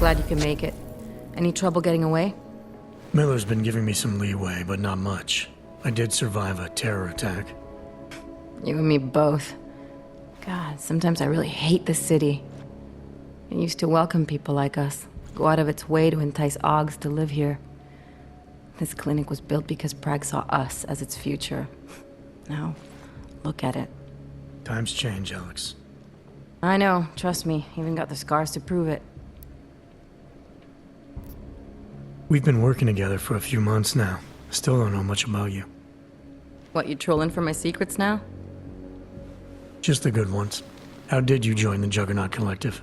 Glad you can make it. Any trouble getting away? Miller's been giving me some leeway, but not much. I did survive a terror attack. You and me both. God, sometimes I really hate this city. It used to welcome people like us, go out of its way to entice Augs to live here. This clinic was built because Prague saw us as its future. Now, look at it. Times change, Alex. I know, trust me, even got the scars to prove it. We've been working together for a few months now. Still don't know much about you. What, you trolling for my secrets now? Just the good ones. How did you join the Juggernaut Collective?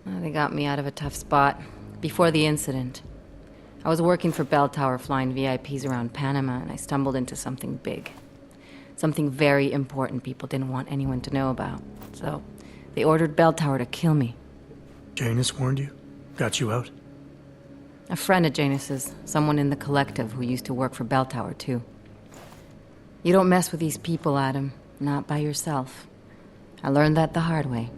They got me out of a tough spot. Before the incident. I was working for Bell Tower flying VIPs around Panama, and I stumbled into something big. Something very important people didn't want anyone to know about. So, they ordered Bell Tower to kill me. Janus warned you? Got you out? A friend of Janus's, someone in the collective who used to work for Bell Tower too. You don't mess with these people, Adam. Not by yourself. I learned that the hard way.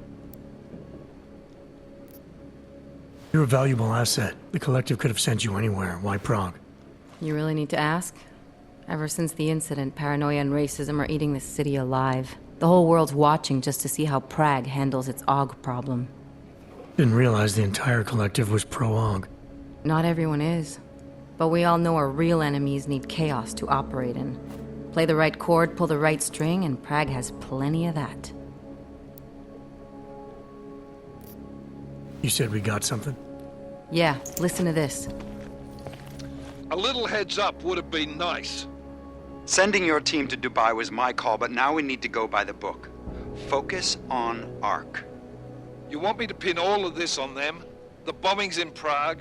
You're a valuable asset. The collective could have sent you anywhere. Why Prague? You really need to ask? Ever since the incident, paranoia and racism are eating this city alive. The whole world's watching just to see how Prague handles its AUG problem. Didn't realize the entire collective was pro-AUG. Not everyone is. But we all know our real enemies need chaos to operate in. Play the right chord, pull the right string, and Prague has plenty of that. You said we got something? Yeah, listen to this. A little heads up would have been nice. Sending your team to Dubai was my call, but now we need to go by the book. Focus on ARC. You want me to pin all of this on them? The bombings in Prague,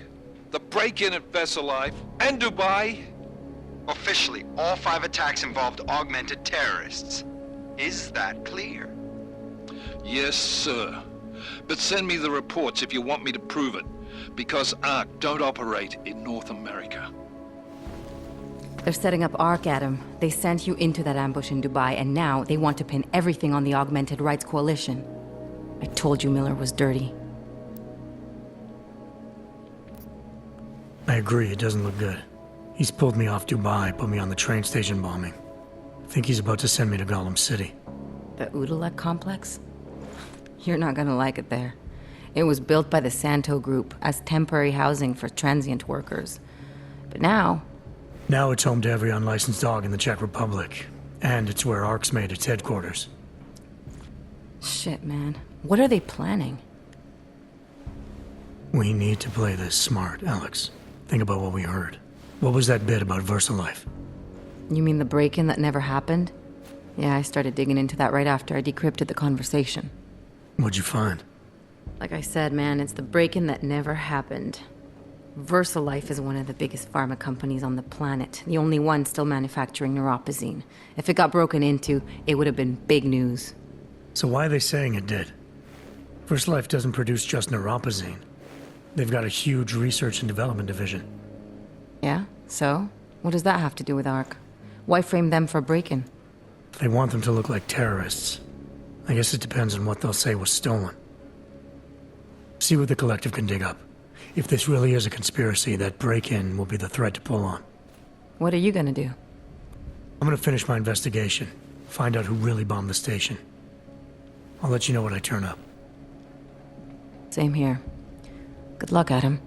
the break-in at Vesellife, and Dubai? Officially, all 5 attacks involved augmented terrorists. Is that clear? Yes, sir. But send me the reports if you want me to prove it, because ARC don't operate in North America. They're setting up ARC, Adam. They sent you into that ambush in Dubai, and now they want to pin everything on the Augmented Rights Coalition. I told you Miller was dirty. I agree, it doesn't look good. He's pulled me off Dubai, put me on the train station bombing. I think he's about to send me to Gollum City. The Udalek complex? You're not gonna like it there. It was built by the Santo Group as temporary housing for transient workers. But now it's home to every unlicensed dog in the Czech Republic. And it's where ARC's made its headquarters. Shit, man. What are they planning? We need to play this smart, Alex. Think about what we heard. What was that bit about VersaLife? You mean the break-in that never happened? Yeah, I started digging into that right after I decrypted the conversation. What'd you find? Like I said, man, it's the break-in that never happened. VersaLife is one of the biggest pharma companies on the planet, the only one still manufacturing neuropozyne. If it got broken into, it would have been big news. So why are they saying it did? VersaLife doesn't produce just neuropozyne. They've got a huge research and development division. Yeah? So? What does that have to do with ARC? Why frame them for break-in? They want them to look like terrorists. I guess it depends on what they'll say was stolen. See what the collective can dig up. If this really is a conspiracy, that break-in will be the thread to pull on. What are you gonna do? I'm gonna finish my investigation. Find out who really bombed the station. I'll let you know when I turn up. Same here. Good luck, Adam.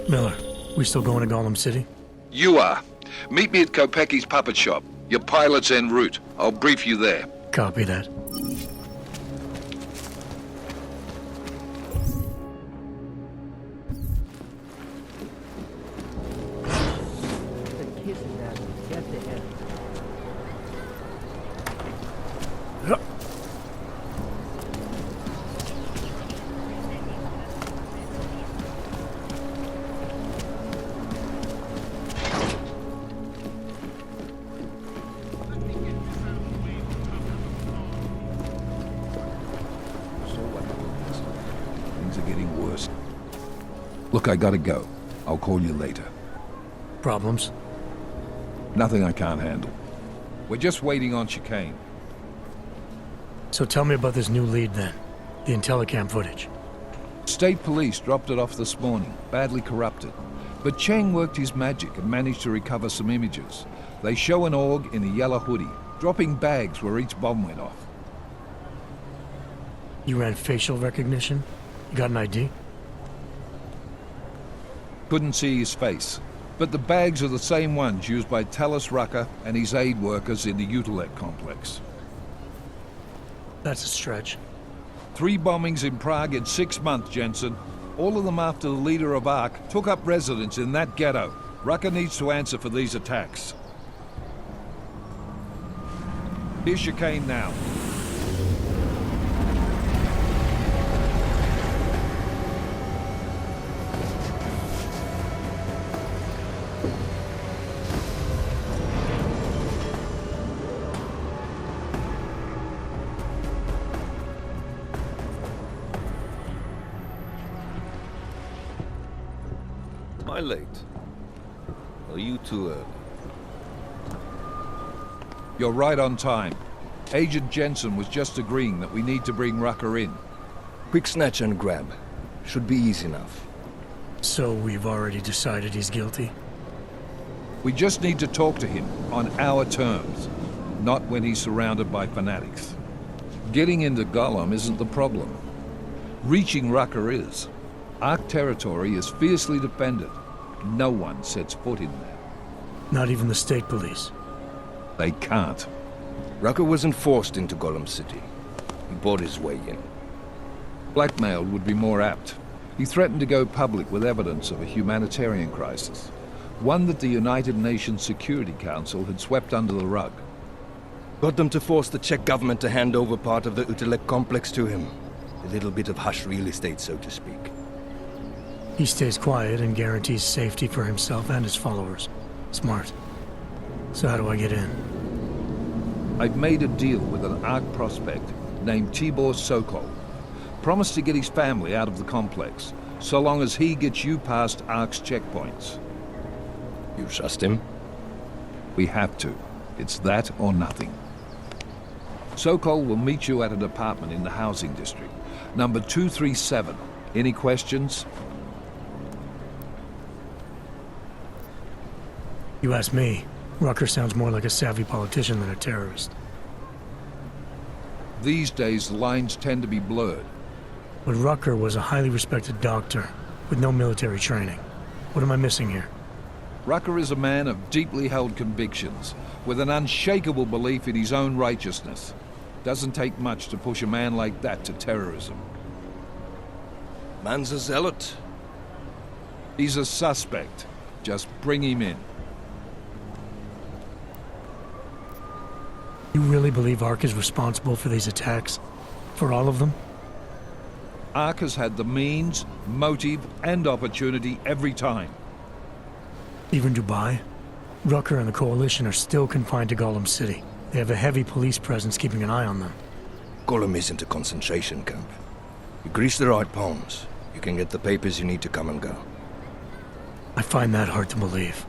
Miller, we still going to Gollum City? You are. Meet me at Kopecki's puppet shop. Your pilot's en route. I'll brief you there. Copy that. Look, I gotta go. I'll call you later. Problems? Nothing I can't handle. We're just waiting on chicane. So tell me about this new lead then. The Intellicam footage. State police dropped it off this morning, badly corrupted. But Cheng worked his magic and managed to recover some images. They show an org in a yellow hoodie, dropping bags where each bomb went off. You ran facial recognition? You got an ID? Couldn't see his face. But the bags are the same ones used by Talos Rucker and his aid workers in the Utilec complex. That's a stretch. 3 bombings in Prague in 6 months, Jensen. All of them after the leader of ARC took up residence in that ghetto. Rucker needs to answer for these attacks. Here's chicane now. Am I late? Are you too early? You're right on time. Agent Jensen was just agreeing that we need to bring Rucker in. Quick snatch and grab. Should be easy enough. So we've already decided he's guilty? We just need to talk to him on our terms, not when he's surrounded by fanatics. Getting into Gollum isn't the problem. Reaching Rucker is. ARC territory is fiercely defended. No one sets foot in there. Not even the state police. They can't. Rucker wasn't forced into Gollum City. He bought his way in. Blackmail would be more apt. He threatened to go public with evidence of a humanitarian crisis, one that the United Nations Security Council had swept under the rug. Got them to force the Czech government to hand over part of the Utilec complex to him. A little bit of hush real estate, so to speak. He stays quiet and guarantees safety for himself and his followers. Smart. So how do I get in? I've made a deal with an ARC prospect named Tibor Sokol. Promised to get his family out of the complex, so long as he gets you past ARC's checkpoints. You trust him? We have to. It's that or nothing. Sokol will meet you at an apartment in the housing district, number 237. Any questions? You ask me. Rucker sounds more like a savvy politician than a terrorist. These days, the lines tend to be blurred. But Rucker was a highly respected doctor, with no military training. What am I missing here? Rucker is a man of deeply held convictions, with an unshakable belief in his own righteousness. Doesn't take much to push a man like that to terrorism. Man's a zealot. He's a suspect. Just bring him in. You really believe ARC is responsible for these attacks? For all of them? ARC has had the means, motive, and opportunity every time. Even Dubai? Rucker and the Coalition are still confined to Gollum City. They have a heavy police presence keeping an eye on them. Gollum isn't a concentration camp. You grease the right palms, you can get the papers you need to come and go. I find that hard to believe.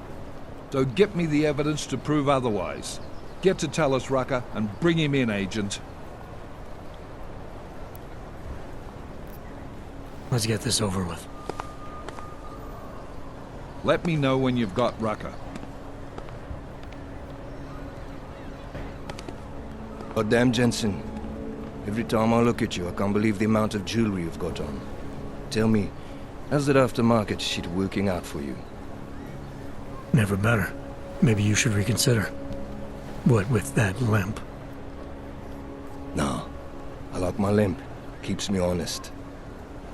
So get me the evidence to prove otherwise. Get to Talos Rucker and bring him in, Agent. Let's get this over with. Let me know when you've got Rucker. Goddamn, Jensen. Every time I look at you, I can't believe the amount of jewelry you've got on. Tell me, how's that aftermarket shit working out for you? Never better. Maybe you should reconsider. What with that limp? No. I like my limp. Keeps me honest.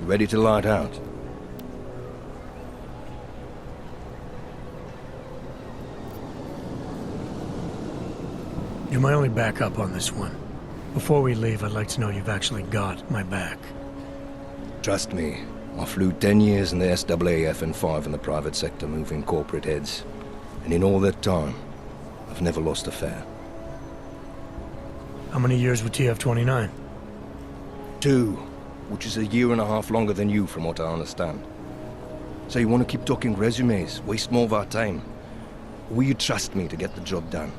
Ready to light out. You're my only backup on this one. Before we leave, I'd like to know you've actually got my back. Trust me, I flew 10 years in the SAAF and 5 in the private sector moving corporate heads. And in all that time, I've never lost a fare. How many years with TF-29? 2, which is a year and a half longer than you from what I understand. So you want to keep talking resumes, waste more of our time? Or will you trust me to get the job done?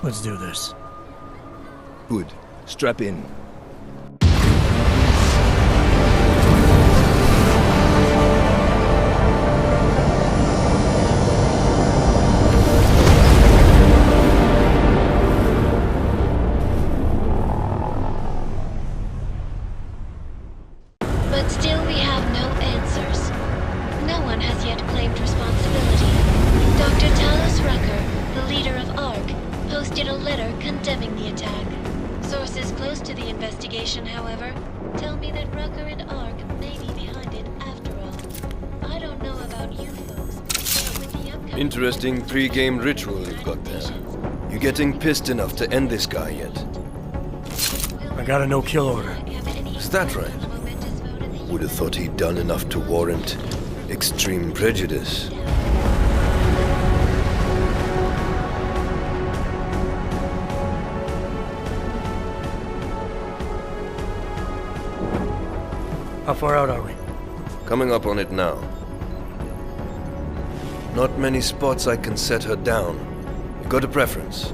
Let's do this. Good. Strap in. But still we have no answers. No one has yet claimed responsibility. Dr. Talos Rucker, the leader of ARC, posted a letter condemning the attack. Sources close to the investigation, however, tell me that Rucker and ARC may be behind it after all. I don't know about you folks, but with the upcoming... Interesting pre-game ritual you've got there. You getting pissed enough to end this guy yet? I got a no-kill order. Is that right? Would have thought he'd done enough to warrant extreme prejudice. How far out are we? Coming up on it now. Not many spots I can set her down. You got a preference?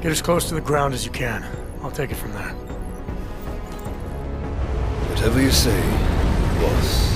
Get as close to the ground as you can. I'll take it from there. Whatever you say, boss.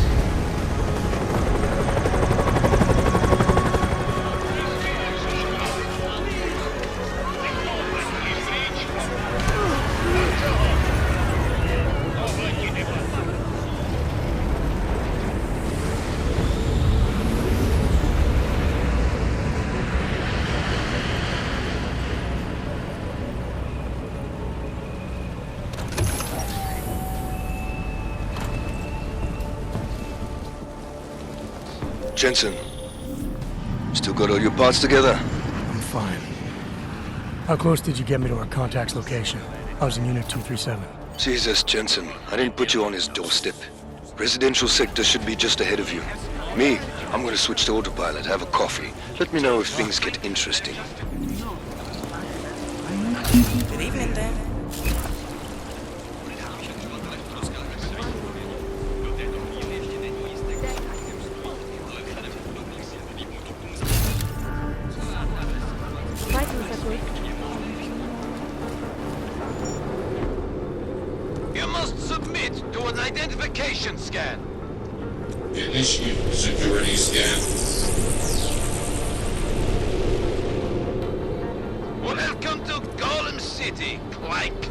Jensen, still got all your parts together? I'm fine. How close did you get me to our contact's location? I was in Unit 237. Jesus, Jensen, I didn't put you on his doorstep. Residential sector should be just ahead of you. Me, I'm gonna switch to autopilot, have a coffee. Let me know if things get interesting. Good evening, Dan. You must submit to an identification scan. Initiate security scan. Welcome to Golem City, Clank.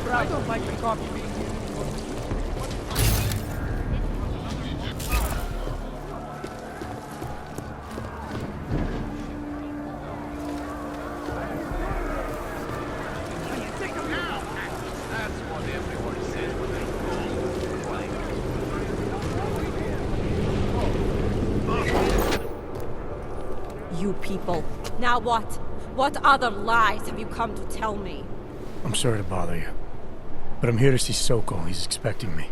I don't like the coffee being here. You people. Now what? What other lies have you come to tell me? I'm sorry to bother you. But I'm here to see Sokol. He's expecting me.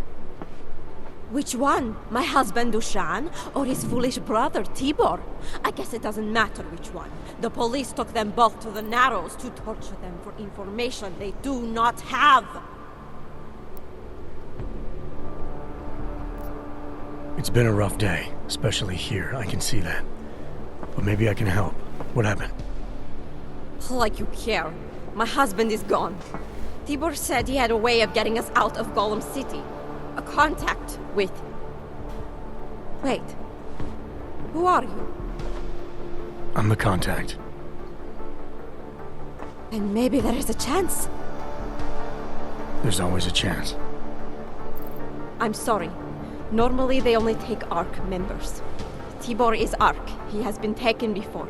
Which one? My husband Dushan or his foolish brother Tibor? I guess it doesn't matter which one. The police took them both to the Narrows to torture them for information they do not have. It's been a rough day, especially here. I can see that. But maybe I can help. What happened? Like you care. My husband is gone. Tibor said he had a way of getting us out of Golem City. A contact with... Wait. Who are you? I'm the contact. And maybe there is a chance. There's always a chance. I'm sorry. Normally they only take ARC members. Tibor is ARC. He has been taken before.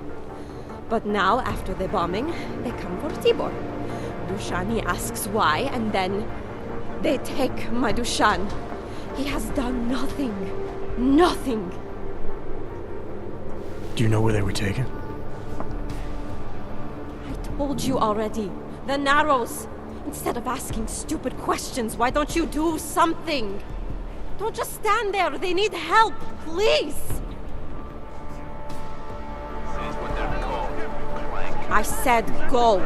But now, after the bombing, they come for Tibor. Dushani asks why, and then they take my Dushan. He has done nothing. Nothing. Do you know where they were taken? I told you already. The Narrows. Instead of asking stupid questions, why don't you do something? Don't just stand there. They need help. Please. I said go.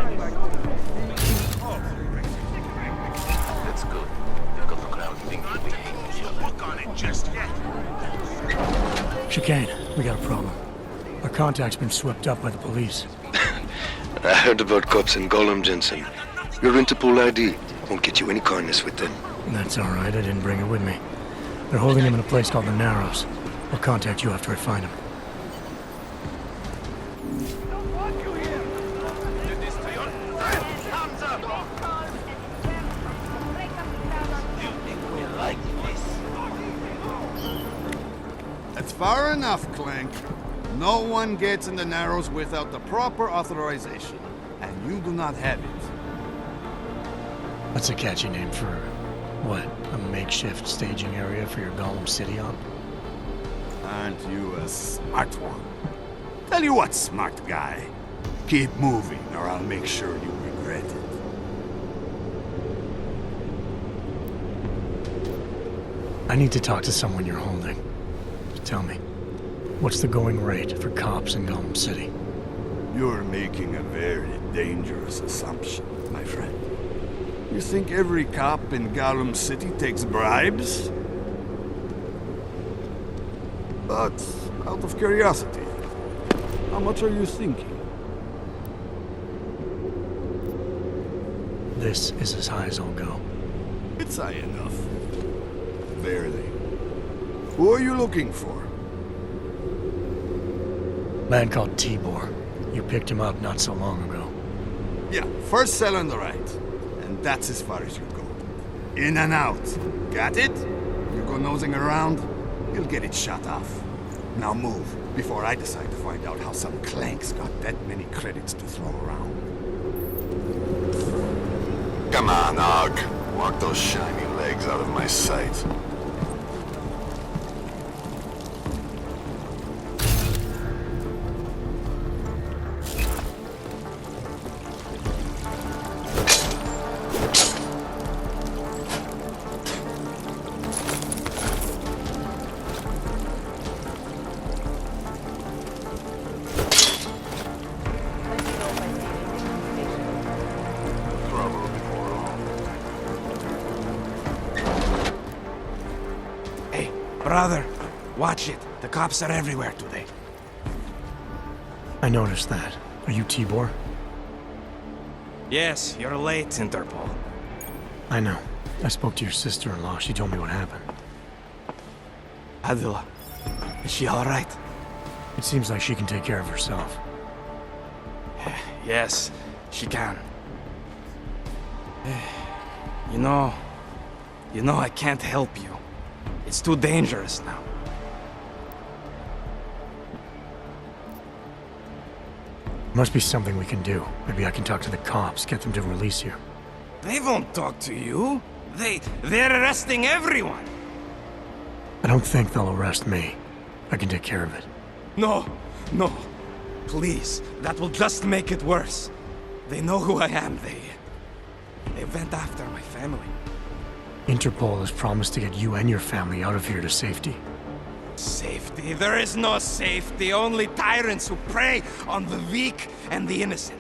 That's good. You've got the crowd thinking we hate each other. Look on it. just yet. Chicane, we got a problem. Our contact's been swept up by the police. I heard about cops in Gollum, Jensen. Your Interpol ID won't get you any kindness with them. That's all right, I didn't bring it with me. They're holding him in a place called the Narrows. I'll contact you after I find him. That's far enough, Clank. No one gets in the Narrows without the proper authorization, and you do not have it. That's a catchy name for, what, a makeshift staging area for your Gollum City op? Aren't you a smart one? Tell you what, smart guy. Keep moving, or I'll make sure you regret it. I need to talk to someone you're holding. Tell me, what's the going rate for cops in Gollum City? You're making a very dangerous assumption, my friend. You think every cop in Gollum City takes bribes? But, out of curiosity, how much are you thinking? This is as high as I'll go. It's high enough. Barely. Who are you looking for? Man called Tibor. You picked him up not so long ago. Yeah, first cell on the right. And that's as far as you go. In and out. Got it? You go nosing around, you'll get it shut off. Now move, before I decide to find out how some clanks got that many credits to throw around. Come on, Og. Walk those shiny legs out of my sight. Brother, watch it. The cops are everywhere today. I noticed that. Are you Tibor? Yes, you're late, Interpol. I know. I spoke to your sister-in-law. She told me what happened. Adila, is she all right? It seems like she can take care of herself. Yes, she can. You know I can't help you. It's too dangerous now. Must be something we can do. Maybe I can talk to the cops, get them to release you. They won't talk to you. They're arresting everyone. I don't think they'll arrest me. I can take care of it. No. Please, that will just make it worse. They know who I am. They went after my family. Interpol has promised to get you and your family out of here to safety. Safety? There is no safety. Only tyrants who prey on the weak and the innocent.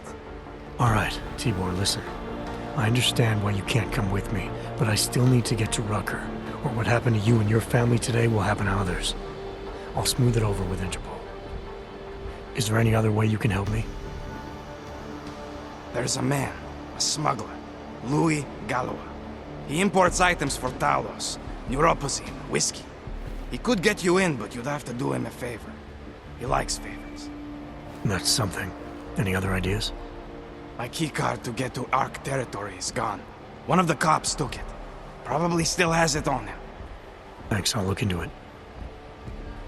All right, Tibor, listen. I understand why you can't come with me, but I still need to get to Rucker, or what happened to you and your family today will happen to others. I'll smooth it over with Interpol. Is there any other way you can help me? There's a man, a smuggler, Louis Galois. He imports items for Talos, neuropozyne, whiskey. He could get you in, but you'd have to do him a favor. He likes favors. That's something. Any other ideas? My keycard to get to Ark territory is gone. One of the cops took it. Probably still has it on him. Thanks, I'll look into it.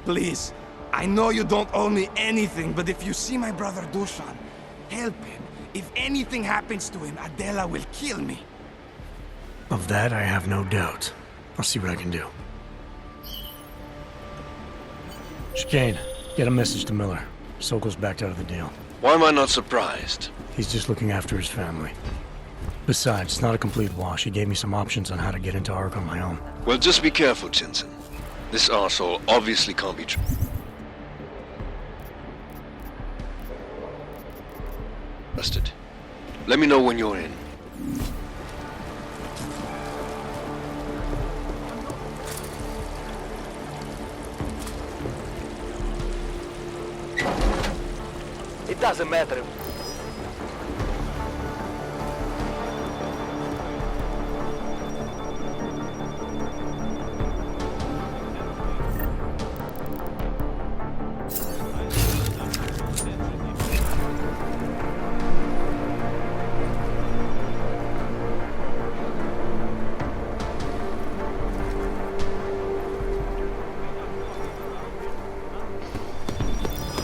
Please, I know you don't owe me anything, but if you see my brother Dushan, help him. If anything happens to him, Adela will kill me. Of that, I have no doubt. I'll see what I can do. Chicane, get a message to Miller. Sokol's backed out of the deal. Why am I not surprised? He's just looking after his family. Besides, it's not a complete wash. He gave me some options on how to get into Ark on my own. Well, just be careful, Jensen. This arsehole obviously can't be true. Trusted. Let me know when you're in. It doesn't matter.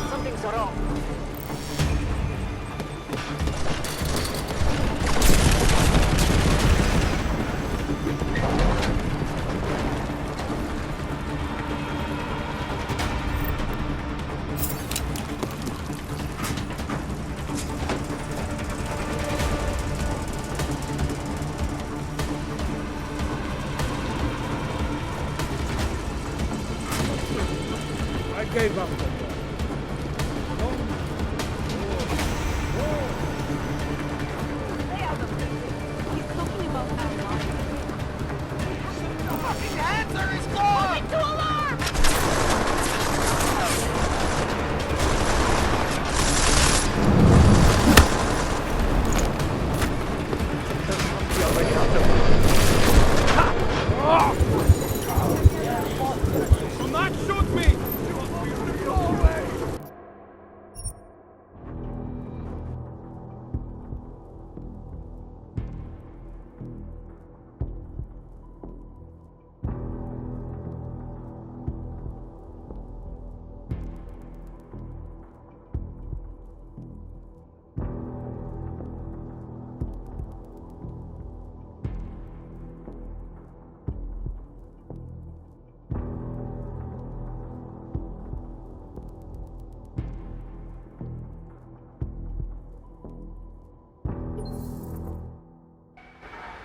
Something's wrong. I gave up. Do not shoot me! Go away!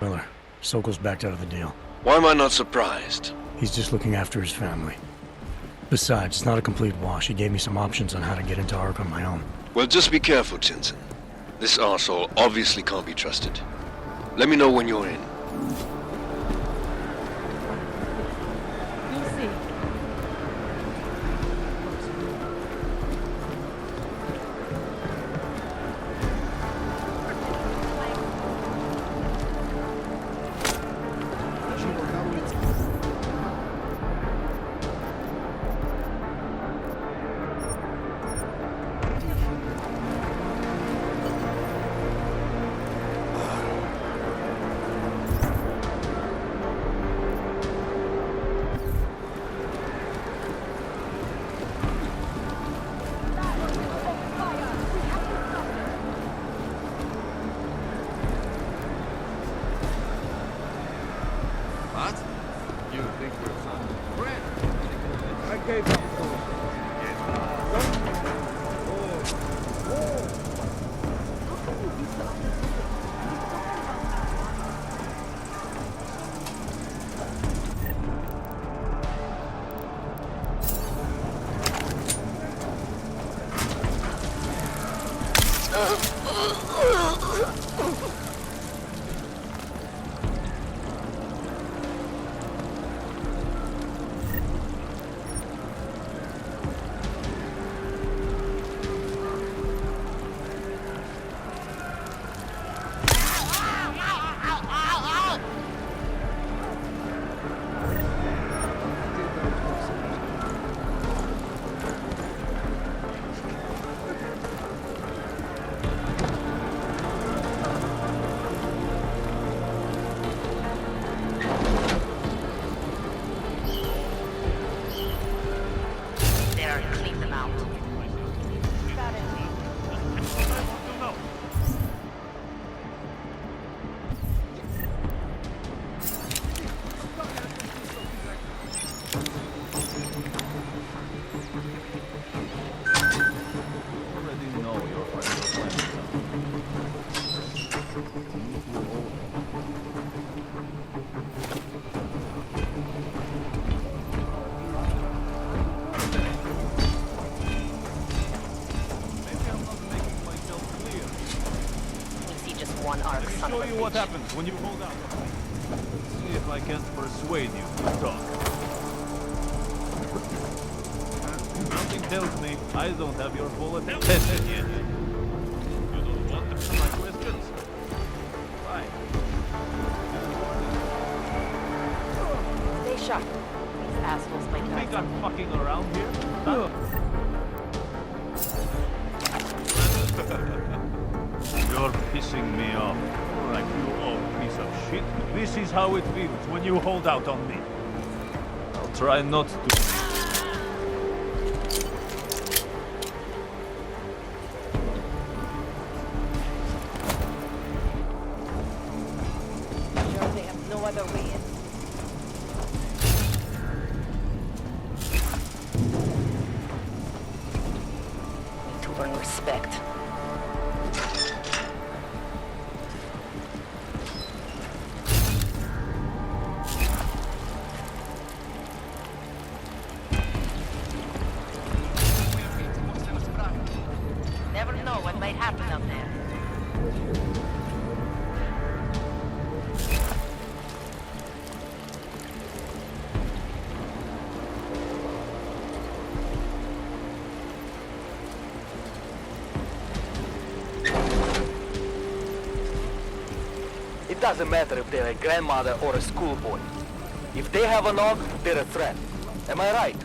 Miller, Sokol's backed out of the deal. Why am I not surprised? He's just looking after his family. Besides, it's not a complete wash. He gave me some options on how to get into Ark on my own. Well, just be careful, Jensen. This arsehole obviously can't be trusted. Let me know when you're in. You'll see. What? You think we're some friend? I gave up. one arc, son of a Show you what happens when you hold out. See if I can't persuade you to talk. Something tells me I don't have your full attention yet. think I'm fucking around here? Huh? You're pissing me off. Alright, you old piece of shit. This is how it feels when you hold out on me. I'll try not to. Sure they have no other way in. Need to earn respect. Never know what might happen up there. It doesn't matter if they're a grandmother or a schoolboy. If they have a nog, they're a threat. Am I right?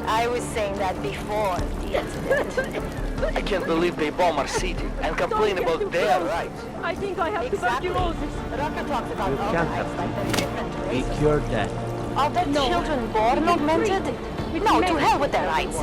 I was saying that before the incident. I can't believe they bomb our city and complain about their rights. I think I have tuberculosis. Rucker talks about You all can't rights have like they're different We races. cured that. Are the children born augmented? No, to hell with their rights.